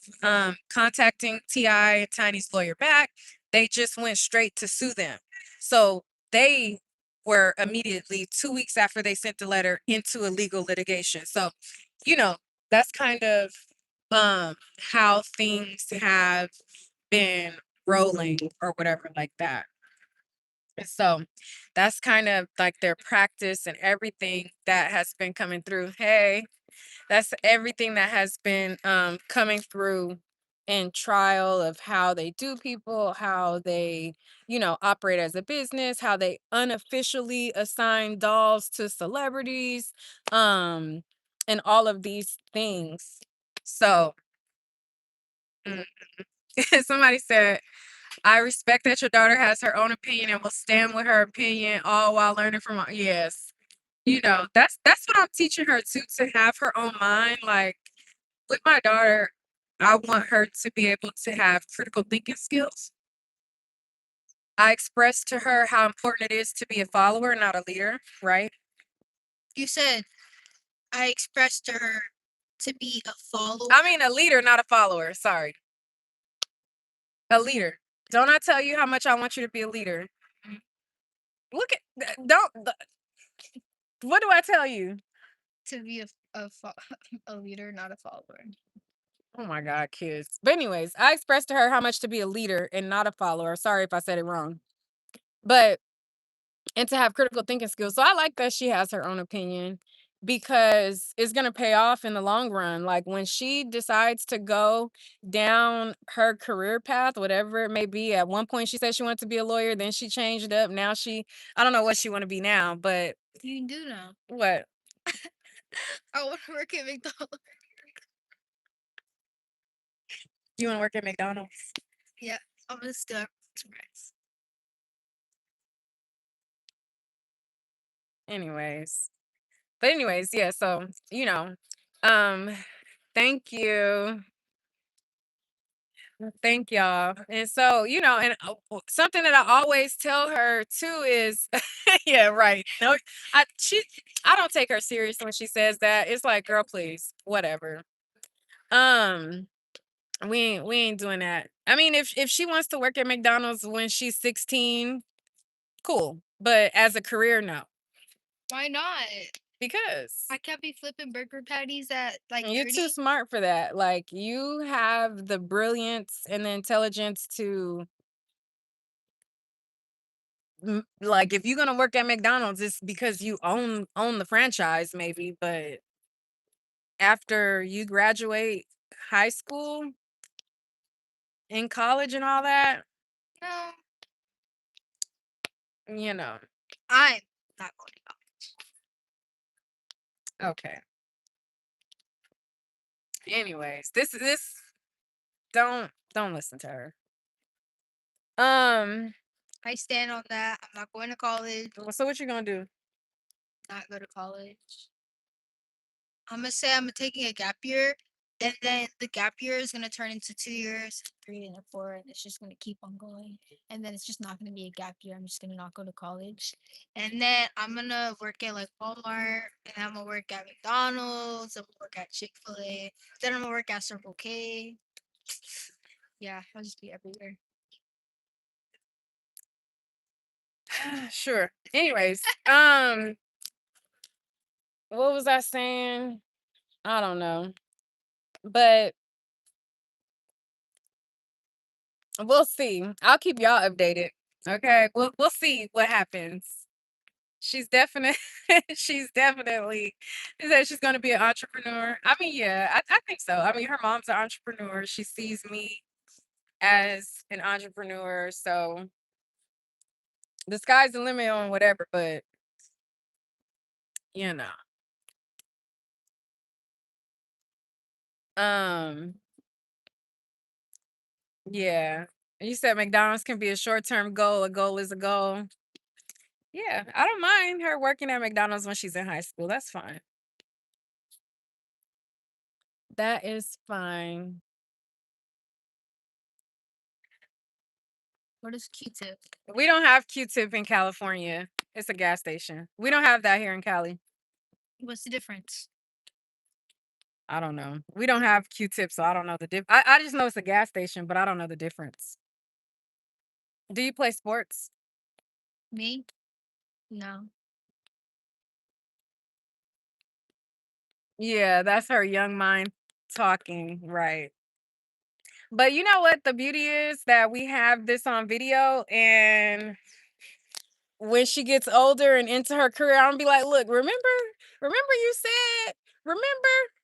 contacting T.I. and Tiny's lawyer back, they just went straight to sue them. So they were immediately 2 weeks after they sent the letter into a legal litigation. So, you know, that's kind of how things have been rolling or whatever like that. So that's kind of like their practice and everything that has been coming through. Hey, that's everything that has been coming through in trial of how they do people, how they, operate as a business, how they unofficially assign dolls to celebrities, um, and all of these things. So mm, somebody said, I respect that your daughter has her own opinion and will stand with her opinion all while learning from yes. That's what I'm teaching her to have her own mind. Like with my daughter, I want her to be able to have critical thinking skills. I expressed to her how important it is to be a follower, not a leader, right? You said I expressed to her to be a follower. I mean, a leader, not a follower. Sorry. A leader. Don't I tell you how much I want you to be a leader? Look at, don't, what do I tell you? To be a leader, not a follower. Oh my God, kids. But anyways, I expressed to her how much to be a leader and not a follower. Sorry if I said it wrong. But and to have critical thinking skills. So I like that she has her own opinion because it's going to pay off in the long run. Like when she decides to go down her career path, whatever it may be. At one point she said she wanted to be a lawyer, then she changed up. Now I don't know what she want to be now, but You do now. what? I want to work at McDonald's. You want to work at McDonald's? Yeah, I'm gonna start surprise. Anyways. But anyways, yeah, so, um, thank you. Thank y'all. And so, and something that I always tell her too is, yeah, right. No, I don't take her serious when she says that. It's like, girl, please, whatever. Um, we ain't doing that. I mean, if she wants to work at McDonald's when she's 16, cool. But as a career, no. Why not? Because I can't be flipping burger patties at like you're 30. too smart for that. Like you have the brilliance and the intelligence to like if you're gonna work at McDonald's, it's because you own the franchise, maybe. But after you graduate high school, in college, and all that, No, you know. I'm not going to go. Okay. Anyways, this don't listen to her. Um. I stand on that. I'm not going to college. So what you gonna do? Not go to college. I'm gonna say I'm taking a gap year, and then the gap year is gonna turn into 2 years, 3 and a 4, and it's just gonna keep on going. And then it's just not gonna be a gap year. I'm just gonna not go to college, and then I'm gonna work at like Walmart, and I'm gonna work at McDonald's. I'm gonna work at Chick-fil-A. Then I'm gonna work at Circle K. Yeah, I'll just be everywhere. Sure. Anyways, what was I saying? I don't know. But we'll see. I'll keep y'all updated. Okay. We'll see what happens. She's definitely she's definitely she said she's gonna be an entrepreneur. I mean, yeah, I think so. I mean, her mom's an entrepreneur. She sees me as an entrepreneur. So the sky's the limit on whatever, but you know. Um, yeah. You said McDonald's can be a short-term goal. A goal is a goal. Yeah, I don't mind her working at McDonald's when she's in high school. That's fine. That is fine. What is Q-tip? We don't have Q-tip in California. It's a gas station. We don't have that here in Cali. What's the difference? I don't know. We don't have Q-tip, so I don't know the I just know it's a gas station, but I don't know the difference. Do you play sports? Me? No. Yeah, that's her young mind talking, right. But you know what the beauty is? That we have this on video, and when she gets older and into her career, I'm gonna be like, look, remember you said, remember,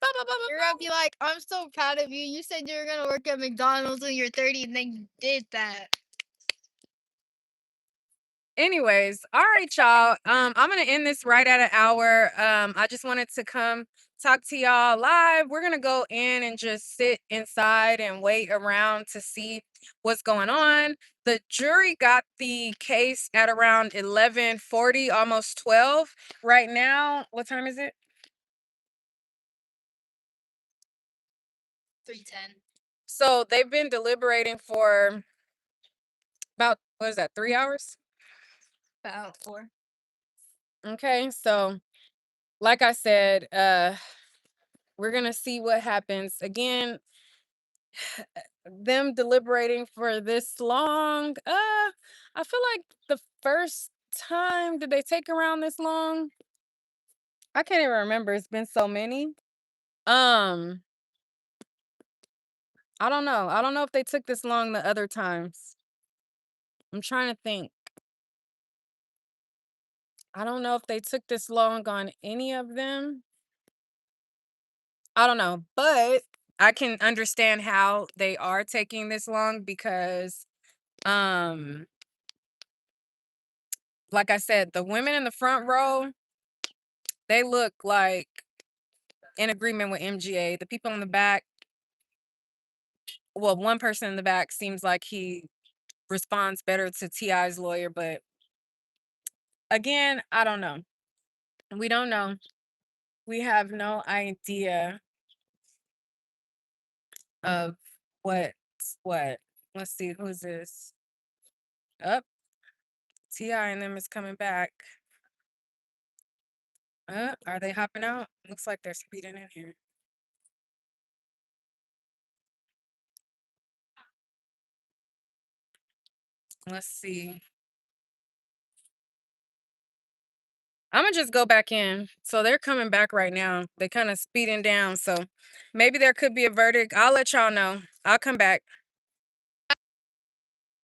blah, blah, blah, blah, You're blah. gonna be like, I'm so proud of you. You said you were gonna work at McDonald's when you're 30, and then you did that. Anyways, all right, y'all. I'm gonna end this right at an hour. I just wanted to come talk to y'all live. We're gonna go in and just sit inside and wait around to see what's going on. The jury got the case at around 11:40, almost 12. Right now, what time is it? 3:10. So they've been deliberating for about, what is that, 3 hours? About 4. Okay, so like I said, we're gonna see what happens. Again, them deliberating for this long, I feel like the first time did they take around this long? I can't even remember. It's been so many. Um, I don't know. I don't know if they took this long the other times. I'm trying to think. I don't know if they took this long on any of them. I don't know, but I can understand how they are taking this long because, um, like I said, the women in the front row, they look like in agreement with MGA. The people in the back, well, one person in the back seems like he responds better to T.I.'s lawyer, but again, I don't know. We don't know. We have no idea of what. Let's see, who's this? Up. T.I. and them is coming back. Are they hopping out? Looks like they're speeding in here. Let's see. I'm gonna just go back in. So they're coming back right now. They kind of speeding down. So maybe there could be a verdict. I'll let y'all know. I'll come back.